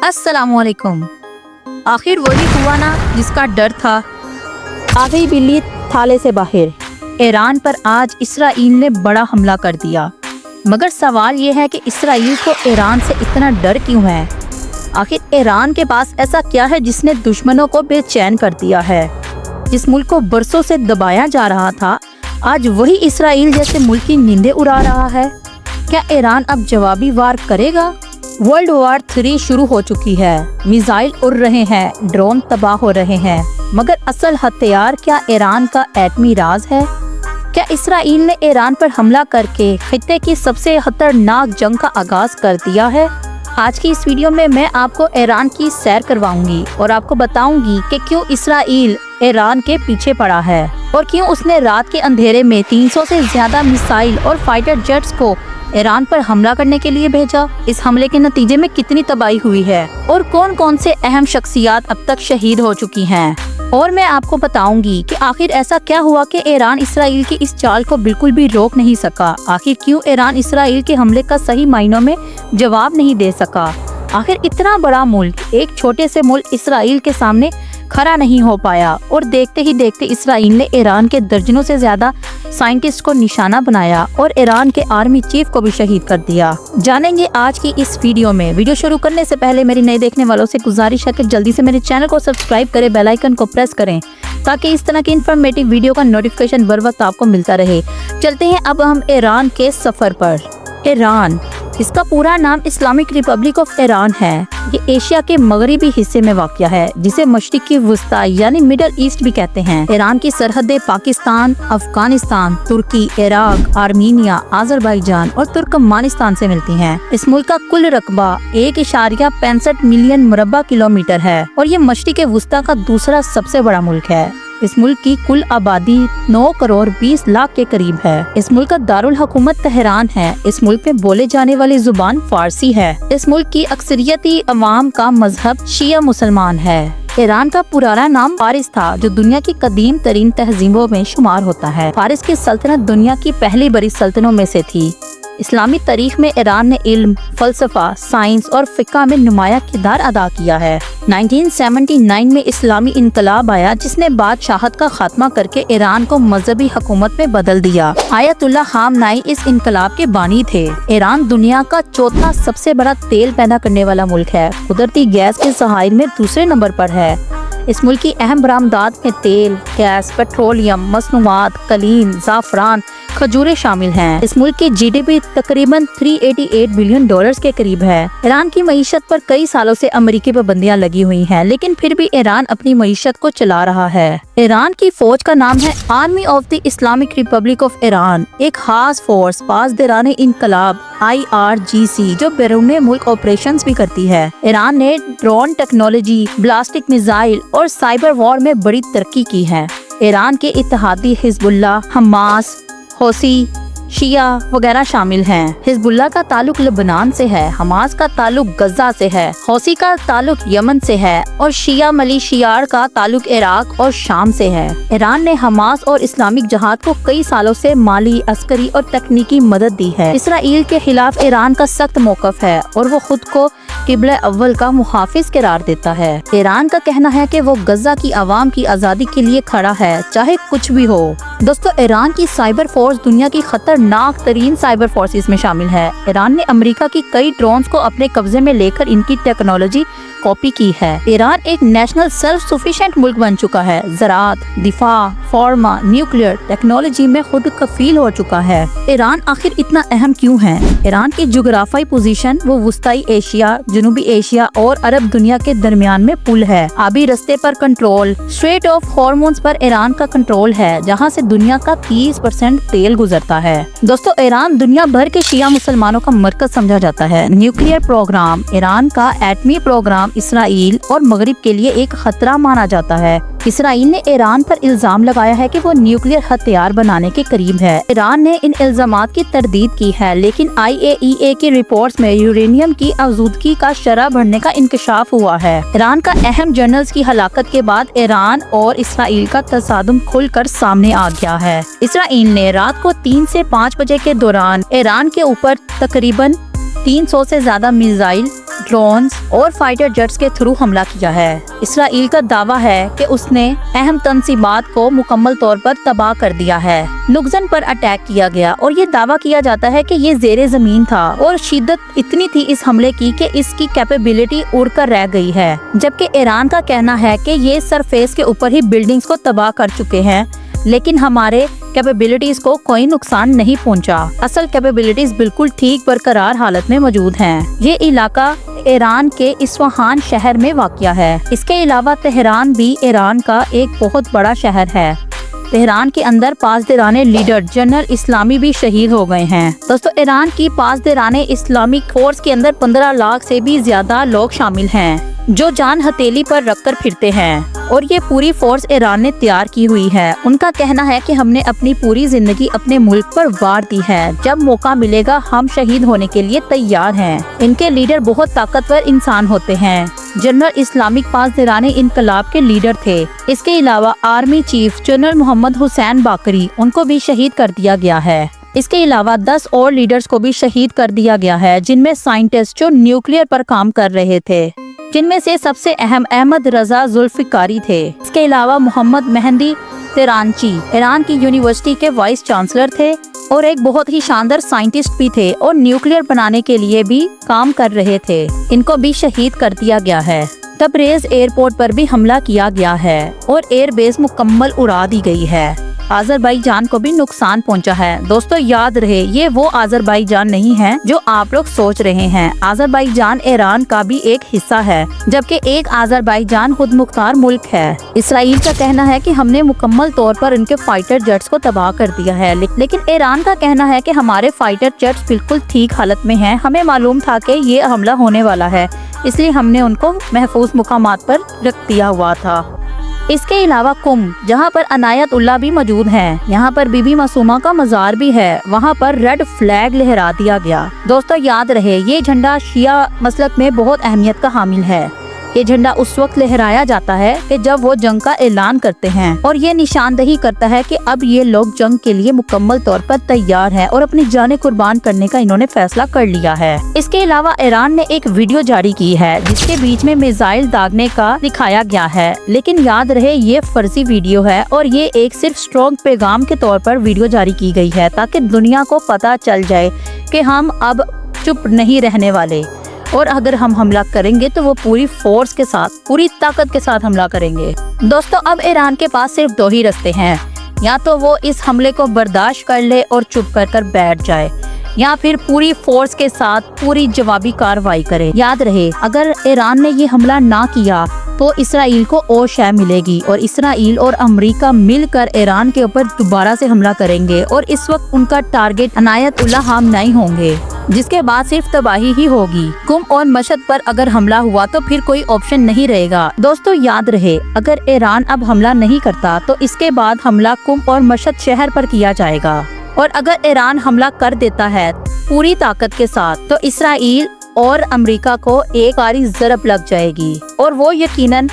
अस्सलामुअलैकुम। आखिर वही हुआ ना जिसका डर था। आ गई बिल्ली थाले से बाहर। ईरान पर आज इसराइल ने बड़ा हमला कर दिया, मगर सवाल ये है कि इसराइल को ईरान से इतना डर क्यों है। आखिर ईरान के पास ऐसा क्या है जिसने दुश्मनों को बेचैन कर दिया है। जिस मुल्क को बरसों से दबाया जा रहा था, आज वही इसराइल जैसे मुल्क की नींदें उड़ा रहा है। क्या ईरान अब जवाबी वार करेगा? वर्ल्ड वॉर 3 शुरू हो चुकी है। मिसाइल उड़ रहे हैं, ड्रोन तबाह हो रहे हैं, मगर असल हथियार क्या ईरान का एटमी राज है? क्या इसराइल ने ईरान पर हमला करके खित्ते की सबसे खतरनाक जंग का आगाज कर दिया है? आज की इस वीडियो में मैं आपको ईरान की सैर करवाऊंगी और आपको बताऊंगी कि क्यों इसराइल ईरान के पीछे पड़ा है और क्यों उसने रात के अंधेरे में 300 से ज्यादा मिसाइल और फाइटर जेट्स को ईरान पर हमला करने के लिए भेजा। इस हमले के नतीजे में कितनी तबाही हुई है और कौन कौन से अहम शख्सियात अब तक शहीद हो चुकी हैं। और मैं आपको बताऊंगी कि आखिर ऐसा क्या हुआ कि ईरान इसराइल की इस चाल को बिल्कुल भी रोक नहीं सका। आखिर क्यों ईरान इसराइल के हमले का सही मायनों में जवाब नहीं दे सका। आखिर इतना बड़ा मुल्क एक छोटे से मुल्क इसराइल के सामने खड़ा नहीं हो पाया और देखते ही देखते इसराइल ने ईरान के दर्जनों से ज्यादा साइंटिस्ट को निशाना बनाया और ईरान के आर्मी चीफ को भी शहीद कर दिया। जानेंगे आज की इस वीडियो में। वीडियो शुरू करने से पहले मेरी नए देखने वालों से गुजारिश है कि जल्दी से मेरे चैनल को सब्सक्राइब करें, बेल आइकन को प्रेस करें ताकि इस तरह की इन्फॉर्मेटिव वीडियो का नोटिफिकेशन बर वक्त आपको मिलता रहे। चलते हैं अब हम ईरान के सफर पर। ईरान, इसका पूरा नाम इस्लामिक रिपब्लिक ऑफ ईरान है। ये एशिया के मगरबी हिस्से में वाक़या है, जिसे मशरिकी वस्ता यानी मिडल ईस्ट भी कहते हैं। ईरान की सरहदें पाकिस्तान, अफगानिस्तान, तुर्की, इराक, आर्मीनिया, अजरबैजान और तुर्कमानिस्तान से मिलती हैं। इस मुल्क का कुल रकबा 1.65 मिलियन मुरब्बा किलोमीटर है और ये मशरिक वस्ता का दूसरा सबसे बड़ा मुल्क है। इस मुल्क की कुल आबादी 9 करोड़ 20 लाख के करीब है। इस मुल्क का दारुल हुकूमत तेहरान है। इस मुल्क में बोले जाने वाली जुबान फारसी है। इस मुल्क की अक्सरियती अवाम का मजहब शिया मुसलमान है। ईरान का पुराना नाम फारिस था, जो दुनिया की कदीम तरीन तहजीबों में शुमार होता है। फारिस की सल्तनत दुनिया की पहली बड़ी सल्तनतों में से थी। इस्लामी तारीख में ईरान ने इल्म, फलसफा, साइंस और फिक़्ह में नुमाया किरदार अदा किया है। 1979 में इस्लामी इनकलाब आया, जिसने बादशाहत का खात्मा करके ईरान को मजहबी हुकूमत में बदल दिया। आयतुल्लाह खामनाई इस इनकलाब के बानी थे। ईरान दुनिया का चौथा सबसे बड़ा तेल पैदा करने वाला मुल्क है। कुदरती गैस के ज़खायर में दूसरे नंबर पर है। इस मुल्क की अहम बरामदात में तेल, गैस, पेट्रोलियम, मसनूआत, कलीन, ज़ाफ़रान, खजूरें शामिल हैं। इस मुल्क की जीडीपी तकरीबन $388 बिलियन के करीब है। ईरान की मईशत पर कई सालों से अमेरिकी पाबंदियां लगी हुई हैं, लेकिन फिर भी ईरान अपनी मईशत को चला रहा है। ईरान की फौज का नाम है army of the Islamic Republic of Iran, एक खास फोर्स पासदाराने इनकलाब IRGC जो बैरून मुल्क ऑपरेशंस भी करती है। ईरान ने ड्रोन टेक्नोलॉजी, ब्लास्टिक मिसाइल और साइबर वॉर में बड़ी तरक्की की है। ईरान के इत्तेहादी हिजबुल्लाह, हमास, हौसी, शिया वगैरह शामिल हैं। हिजबुल्लाह का ताल्लुक लेबनान से है, हमास का ताल्लुक गजा से है, हौसी का ताल्लुक यमन से है और शिया मलिशियार का ताल्लुक इराक और शाम से है। ईरान ने हमास और इस्लामिक जहाद को कई सालों से माली, अस्करी और तकनीकी मदद दी है। इसराइल के खिलाफ ईरान का सख्त मौक़िफ़ है और वो खुद को किबला अव्वल का मुहाफिज करार देता है। ईरान का कहना है कि वो गजा की आवाम की आज़ादी के लिए खड़ा है, चाहे कुछ भी हो। दोस्तों, ईरान की साइबर फोर्स दुनिया की खतरनाक तरीन साइबर फोर्सेस में शामिल है। ईरान ने अमेरिका की कई ड्रोन्स को अपने कब्जे में लेकर इनकी टेक्नोलॉजी कॉपी की है। ईरान एक नेशनल सेल्फ सफिशिएंट मुल्क बन चुका है। ज़राअत, दिफा, फार्मा, न्यूक्लियर टेक्नोलॉजी में खुद कफील हो चुका है। ईरान आखिर इतना अहम क्यों है? ईरान की जोग्राफियाई पोजीशन वो वस्ताई एशिया, जनूबी एशिया और अरब दुनिया के दरमियान में पुल है। आबी रस्ते पर कंट्रोल, स्ट्रेट ऑफ हॉर्मोन्स पर ईरान का कंट्रोल है, जहाँ से दुनिया का 30% तेल गुजरता है। दोस्तों, ईरान दुनिया भर के शिया मुसलमानों का मरकज समझा जाता है। न्यूक्लियर प्रोग्राम, ईरान का एटमी प्रोग्राम इसराइल और मगरिब के लिए एक खतरा माना जाता है। इसराइल ने ईरान पर इल्जाम लगाया है कि वो न्यूक्लियर हथियार बनाने के करीब है। ईरान ने इन इल्जामात की तरदीद की है, लेकिन IAEA की रिपोर्ट्स में यूरेनियम की आज़ूदगी का शरह बढ़ने का इंकशाफ हुआ है। ईरान का अहम जनरल्स की हलाकत के बाद ईरान और इसराइल का तसादुम खुलकर सामने आ गया है। इसराइल ने रात को 3 से 5 बजे के दौरान ईरान के ऊपर तकरीबन 300 से ज्यादा मिसाइल, ड्रोन्स और फाइटर जेट्स के थ्रू हमला किया है। इसराइल का दावा है कि उसने अहम तंसीबात को मुकम्मल तौर पर तबाह कर दिया है। नुकजन पर अटैक किया गया और ये दावा किया जाता है कि ये ज़ेरे ज़मीन था और शिद्दत इतनी थी इस हमले की कि इसकी कैपेबिलिटी उड़कर रह गई है, जबकि ईरान का कहना है कि ये सरफेस के ऊपर ही बिल्डिंग्स को तबाह कर चुके हैं, लेकिन हमारे कैपेबिलिटीज को कोई नुकसान नहीं पहुंचा। असल कैपेबिलिटीज बिल्कुल ठीक बरकरार हालत में मौजूद हैं। ये इलाका ईरान के इस्फहान शहर में वाक़या है। इसके अलावा तेहरान भी ईरान का एक बहुत बड़ा शहर है। तेहरान के अंदर पासदाराने लीडर जनरल इस्लामी भी शहीद हो गए हैं। दोस्तों, ईरान की पासदाराने इस्लामिक फोर्स के अंदर 15 लाख से भी ज्यादा लोग शामिल हैं, जो जान हथेली पर रखकर फिरते हैं, और ये पूरी फोर्स ईरान ने तैयार की हुई है। उनका कहना है कि हमने अपनी पूरी जिंदगी अपने मुल्क पर वार दी है, जब मौका मिलेगा हम शहीद होने के लिए तैयार हैं। इनके लीडर बहुत ताकतवर इंसान होते हैं। जनरल इस्लामिक पासदाराने इनकलाब के लीडर थे। इसके अलावा army chief general Mohammad Hossein Bagheri, उनको भी शहीद कर दिया गया है। इसके अलावा 10 और लीडर्स को भी शहीद कर दिया गया है, जिनमें साइंटिस्ट जो न्यूक्लियर पर काम कर रहे थे, जिनमें से सबसे अहम अहमद रजा जुल्फिकारी थे। इसके अलावा मोहम्मद मेहंदी तेरानची ईरान की यूनिवर्सिटी के वाइस चांसलर थे और एक बहुत ही शानदार साइंटिस्ट भी थे और न्यूक्लियर बनाने के लिए भी काम कर रहे थे। इनको भी शहीद कर दिया गया है। तबरेज एयरपोर्ट पर भी हमला किया गया है और एयरबेस मुकम्मल उड़ा दी गई है। आज़रबाईजान को भी नुकसान पहुंचा है। दोस्तों, याद रहे, ये वो आज़रबाईजान नहीं है जो आप लोग सोच रहे हैं। आज़रबाईजान ईरान का भी एक हिस्सा है, जबकि एक आज़रबाईजान खुद मुख्तार मुल्क है। इसराइल का कहना है कि हमने मुकम्मल तौर पर इनके फाइटर जेट्स को तबाह कर दिया है, लेकिन ईरान का कहना है कि हमारे फाइटर जेट्स बिल्कुल ठीक हालत में हैं। हमें मालूम था कि ये हमला होने वाला है, इसलिए हमने उनको महफूज मुकामात पर रख दिया हुआ था। इसके अलावा कुम, जहाँ पर अनायत उल्लाह भी मौजूद हैं, यहाँ पर बीबी मासूमा का मज़ार भी है, वहाँ पर रेड फ्लैग लहरा दिया गया। दोस्तों, याद रहे, ये झंडा शिया मसलक में बहुत अहमियत का हामिल है। ये झंडा उस वक्त लहराया जाता है कि जब वो जंग का ऐलान करते हैं, और ये निशानदही करता है कि अब ये लोग जंग के लिए मुकम्मल तौर पर तैयार हैं और अपनी जानें कुर्बान करने का इन्होंने फैसला कर लिया है। इसके अलावा ईरान ने एक वीडियो जारी की है जिसके बीच में मिसाइल दागने का दिखाया गया है, लेकिन याद रहे ये फर्जी वीडियो है और ये एक सिर्फ स्ट्रॉन्ग पैगाम के तौर पर वीडियो जारी की गई है, ताकि दुनिया को पता चल जाए कि हम अब चुप नहीं रहने वाले, और अगर हम हमला करेंगे तो वो पूरी फोर्स के साथ, पूरी ताकत के साथ हमला करेंगे। दोस्तों, अब ईरान के पास सिर्फ 2 ही रास्ते हैं, या तो वो इस हमले को बर्दाश्त कर ले और चुप कर बैठ जाए, या फिर पूरी फोर्स के साथ पूरी जवाबी कार्रवाई करे। याद रहे, अगर ईरान ने ये हमला ना किया तो इसराइल को और शय मिलेगी और इसराइल और अमेरिका मिलकर ईरान के ऊपर दोबारा से हमला करेंगे, और इस वक्त उनका टारगेट अनायत उल्लाह खामनेई होंगे, जिसके बाद सिर्फ तबाही ही होगी। कुम और मशहद पर अगर हमला हुआ तो फिर कोई ऑप्शन नहीं रहेगा। दोस्तों, याद रहे, अगर ईरान अब हमला नहीं करता तो इसके बाद हमला कुम और मशहद शहर पर किया जाएगा, और अगर ईरान हमला कर देता है पूरी ताकत के साथ तो इसराइल और अमेरिका को एक बारी ज़रब लग जाएगी और वो यकीनन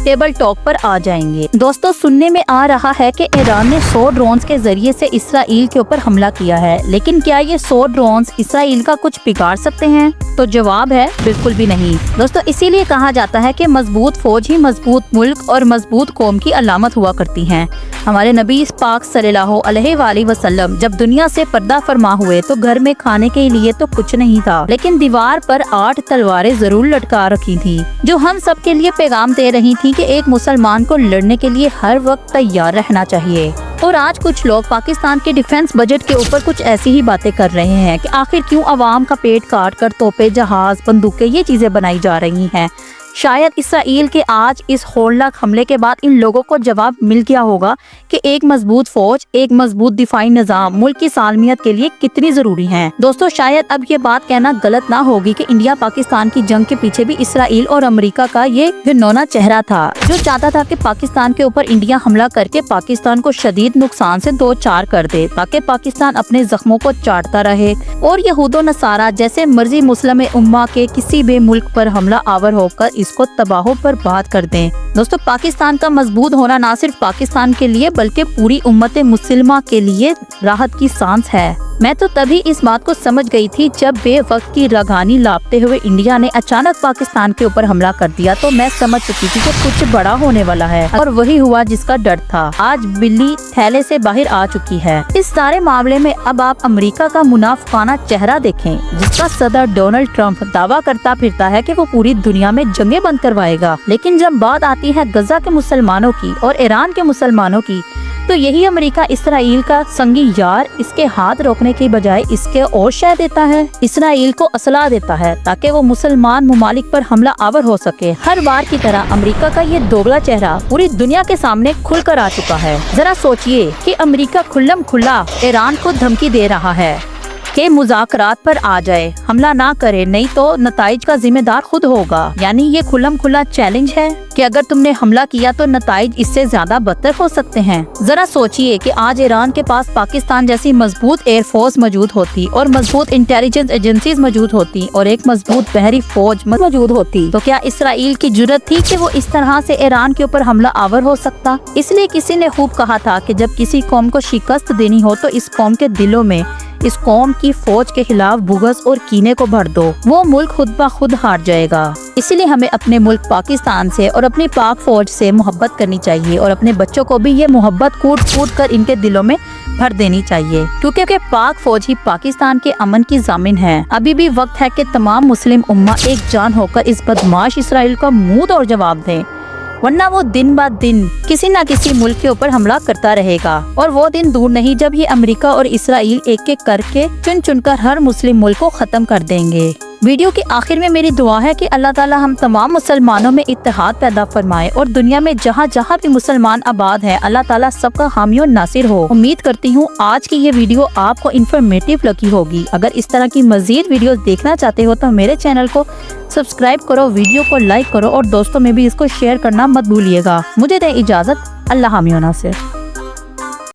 टेबल टॉक पर आ जाएंगे। दोस्तों, सुनने में आ रहा है कि ईरान ने 100 ड्रोन्स के जरिए से इसराइल के ऊपर हमला किया है, लेकिन क्या ये 100 ड्रोन्स इसराइल का कुछ बिगाड़ सकते हैं? तो जवाब है बिल्कुल भी नहीं। दोस्तों, इसीलिए कहा जाता है कि मजबूत फौज ही मजबूत मुल्क और मजबूत कौम की अलामत हुआ करती हैं। हमारे नबी पाक सल्लल्लाहु अलैहि वसल्लम जब दुनिया से पर्दा फरमा हुए तो घर में खाने के लिए तो कुछ नहीं था, लेकिन दीवार पर 8 तलवारें जरूर लटका रखी थी, जो हम सब के लिए पैगाम दे रही थी कि एक मुसलमान को लड़ने के लिए हर वक्त तैयार रहना चाहिए। और आज कुछ लोग पाकिस्तान के डिफेंस बजट के ऊपर कुछ ऐसी ही बातें कर रहे हैं कि आखिर क्यों अवाम का पेट काट कर तोपे, जहाज, बंदूकें ये चीजें बनाई जा रही हैं। शायद इसराइल के आज इस होलनाक हमले के बाद इन लोगों को जवाब मिल गया होगा कि एक मजबूत फौज, एक मजबूत दिफाई निजाम मुल्क की सालमियत के लिए कितनी जरूरी है। दोस्तों, शायद अब ये बात कहना गलत ना होगी कि इंडिया पाकिस्तान की जंग के पीछे भी इसराइल और अमेरिका का ये घिनौना चेहरा था, जो चाहता था कि पाकिस्तान के ऊपर इंडिया हमला करके पाकिस्तान को शदीद नुकसान से 2-4 कर दे, ताकि पाकिस्तान अपने जख्मों को चाटता रहे और यहूदो नसारा जैसे मर्जी मुस्लिम उम्मा के किसी भी मुल्क पर हमला आवर होकर इसको तबाह बर्बाद कर दें। दोस्तों, पाकिस्तान का मजबूत होना न सिर्फ पाकिस्तान के लिए बल्कि पूरी उम्मत मुस्लिमा के लिए राहत की सांस है। मैं तो तभी इस बात को समझ गई थी जब बेवक्त की रगानी लापते हुए इंडिया ने अचानक पाकिस्तान के ऊपर हमला कर दिया, तो मैं समझ चुकी थी कि कुछ बड़ा होने वाला है, और वही हुआ जिसका डर था। आज बिल्ली थैले से बाहर आ चुकी है। इस सारे मामले में अब आप अमेरिका का मुनाफिकाना चेहरा देखें, जिसका सदर डोनाल्ड ट्रंप दावा करता फिरता है कि वो पूरी दुनिया में जंगें बंद करवाएगा, लेकिन जब बात आती है गजा के मुसलमानों की और ईरान के मुसलमानों की, तो यही अमेरिका इसराइल का संगी यार इसके हाथ रोकने की बजाय इसके और शह देता है, इसराइल को असला देता है ताकि वो मुसलमान मुमालिक पर हमला आवर हो सके। हर बार की तरह अमेरिका का ये दोगला चेहरा पूरी दुनिया के सामने खुलकर आ चुका है। जरा सोचिए कि अमेरिका खुल्लम खुल्ला ईरान को धमकी दे रहा है कि मुज़ाकरात पर आ जाए, हमला ना करे, नहीं तो नताइज का जिम्मेदार खुद होगा। यानी ये खुल्लम खुल्ला चैलेंज है कि अगर तुमने हमला किया तो नताइज इससे ज्यादा बदतर हो सकते हैं। जरा सोचिए कि आज ईरान के पास पाकिस्तान जैसी मजबूत एयरफोर्स मौजूद होती और मजबूत इंटेलिजेंस एजेंसीज मौजूद होती और एक मजबूत बहरी फौज मौजूद होती, तो क्या इसराइल की जुर्रत थी कि वो इस तरह से ईरान के ऊपर हमला आवर हो सकता? इसलिए किसी ने खूब कहा था कि जब किसी कौम को शिकस्त देनी हो तो इस कौम के दिलों में इस कौम की फौज के खिलाफ बुग़्ज़ और कीने को भर दो, वो मुल्क खुद ब खुद हार जाएगा। इसलिए हमें अपने मुल्क पाकिस्तान से और अपनी पाक फौज से मोहब्बत करनी चाहिए और अपने बच्चों को भी ये मोहब्बत कूट कूट कर इनके दिलों में भर देनी चाहिए, क्योंकि पाक फौज ही पाकिस्तान के अमन की जामिन है। अभी भी वक्त है कि तमाम मुस्लिम उम्मा एक जान होकर इस बदमाश इसराइल का मुंह तोड़ जवाब दें, वरना वो दिन ब दिन किसी न किसी मुल्क के ऊपर हमला करता रहेगा। और वो दिन दूर नहीं जब ये अमेरिका और इसराइल एक एक करके चुन चुनकर हर मुस्लिम मुल्क को खत्म कर देंगे। वीडियो के आखिर में मेरी दुआ है कि अल्लाह ताला हम तमाम मुसलमानों में इत्तेहाद पैदा फरमाए और दुनिया में जहाँ जहाँ भी मुसलमान आबाद है अल्लाह ताला सबका हामी और नासिर हो। उम्मीद करती हूँ आज की ये वीडियो आपको इन्फॉर्मेटिव लगी होगी। अगर इस तरह की मजीद वीडियोस देखना चाहते हो तो मेरे चैनल को सब्सक्राइब करो, वीडियो को लाइक करो और दोस्तों में भी इसको शेयर करना मत भूलिएगा। मुझे दें इजाज़त। अल्लाह हामी और नासिर।